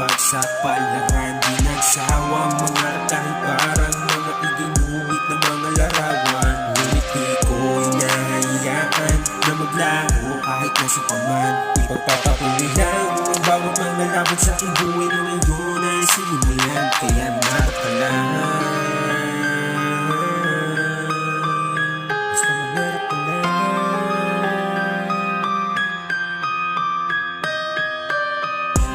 pakikipagsapalaran, di nagsawang mga dahil parang mga iginuwit na mga larawan. Ngunit di ko inahayaan na maglaho kahit nasa paman. Ipagpapatuloy lang ang bawat mga laban sa aking buhay na ngayon ay sinimulan, kaya narap ka lang. Basta mangarap ka lang.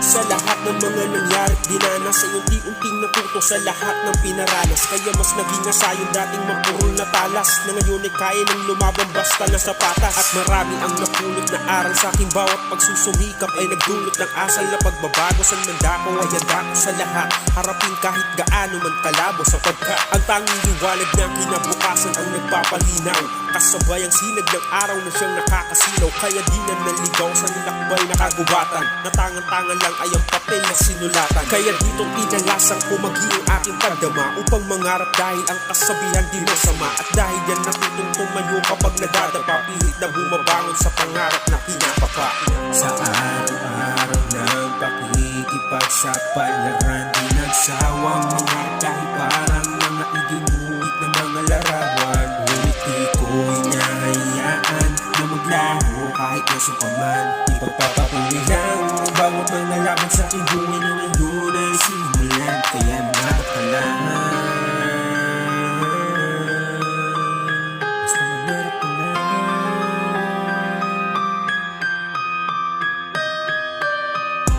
Sa lahat ng mga nangyari dinanas, ay unti-unting natuto sa lahat ng pinaranas. Kaya mas naging asa yung dating mapurol na talas, na ngayon ay kaya ng lumaban basta nasa patas. At marami ang napulot na aral sa aking bawat pagsusumikap, ay nagdulot ng asal na pagbabago. Sa mandako ay handa ko sa lahat, harapin kahit gaano man kalabo, sapagkat ang tanging liwanag ng kinabukasan ang nagpapalinaw, kasabay ang sinag ng araw na siyang nakakasilaw. Kaya di na naligaw sa nilakbay na kagubatan, na tangan-tangan lang ay ang papel na sinulatan. Kaya ditong inalasang kumagi ang aking pagdama, upang mangarap dahil ang kasabihan di masama. At dahil yan natutong tumayo kapag nadadapa, pilit na bumabangon sa pangarap na pinapapa. Sa araw-araw ng pakikipagsapalaran, di nagsawang mga dahil parang mga iginuwit na mga larawan. Ngunit di ko inahayaan na maglaho kahit nasa paman. Ipagpapatuloy lang ang bawat mga laban sa aking buhay na ngayon ay sinimulan, kaya narap ka lang. Basta mangarap ka lang.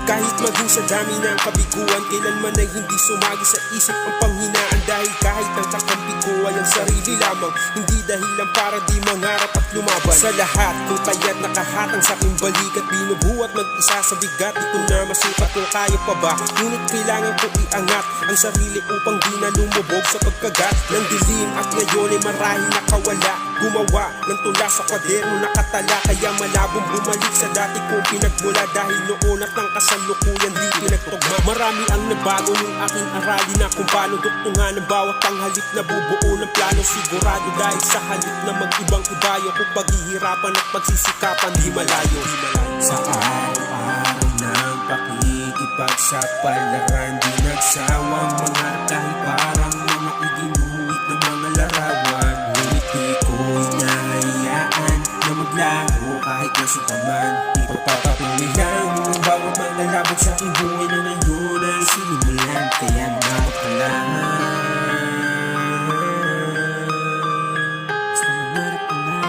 Kahit maging sa dami ng kabiguan, kailanman ay hindi sumagi sa isip ang panghinaan. Dahil kahit ang kakampi ko ay ang sarili lamang, hindi dahilan para di mangarap at lumaban. Sa lahat kung kaya't nakahatang sa aking balikat, binubuhat mag-isa sa bigat. Ito na masukat kung kaya pa ba, ngunit kailangan ko iangat ang sarili upang di na lumubog sa pagkagat ng dilim. At ngayon ay marahil nakawala, gumawa ng tula sa kwaderno nakatala. Kaya malabong bumalik sa dati kong pinagmula, dahil noon at ang kasalukuyan di pinagtugma. Marami ang nabago ng aking aralin, na kung paano duktungan ang bawat panghalip na bubuo ng plano. Sigurado dahil sa halip na mag-ibang ibayo, kung paghihirapan at pagsisikapan di malayo. Sa araw-araw ng pakikipagsapalaran, di nagsawang mga dahil parang mga iginuwit na mga larawan. Ngunit di ko inahayaan na maglaho kahit nasa paman. Ipagpapatuloy lang ang bawat mga laban sa aking buhay na ngayon ay sinimulan, kaya narap ka lang. Basta mangarap ka lang.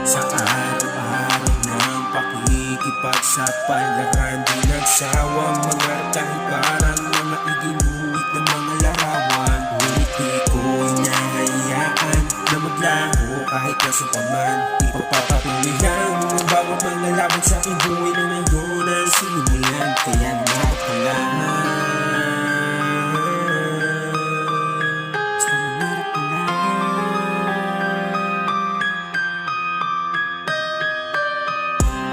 Sa araw-araw ng pakikipagsapalaran, di nagsawang mga dahil parang mga iginuwit na mga larawan. Ngunit di ko inahayaan na maglaho kahit nasa paman. Ipagpapatuloy lang ang bawat mga laban sa aking buhay na ngayon ay sinimulan, kaya narap ka lang. Basta mangarap ka lang.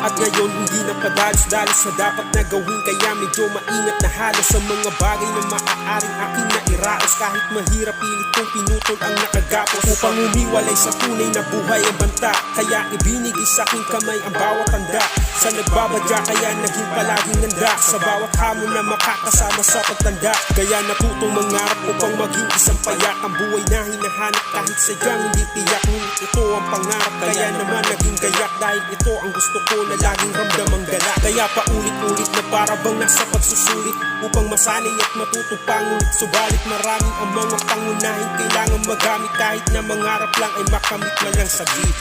At ngayon hindi na padalos-dalos sa dapat na gawin, kaya medyo maingat na halos sa mga bagay na maaaring aking nairaos. Kahit mahirap pilit kong pinutol ang nakagapos, upang umiwalay sa tunay na buhay ang banta. Kaya ibinigay sa aking kamay ang bawat tanda, sa nagbabadya kaya naging palaging nanda, sa bawat hamon na makakasama sa pagtanda. Kaya natutong mangarap upang maging isang payak, ang buhay na hinahanap kahit sadyang hindi tiyak. Ngunit ito ang pangarap, kaya naman naging gayak, dahil ito ang gusto ko na laging ramdam ang gala. Kaya paulit-ulit na para bang nasa pagsusulit, upang masanay at matutong pangulit. Subalit marami ang mga pangunahin kailangan magamit, kahit na mangarap lang ay makamit man lang saglit.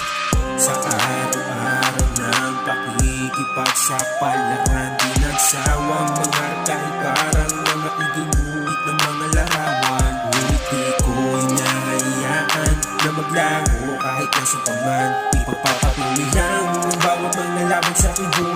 Sa araw-araw ng pakikipagsapalaran, di nagsawang mangarap dahil parang mga iginuwit na mga larawan. Ngunit di ko inahayaan na maglaho kahit nasa paman. Ipagpapatuloy lang ang bawat mga laban sa aking buhay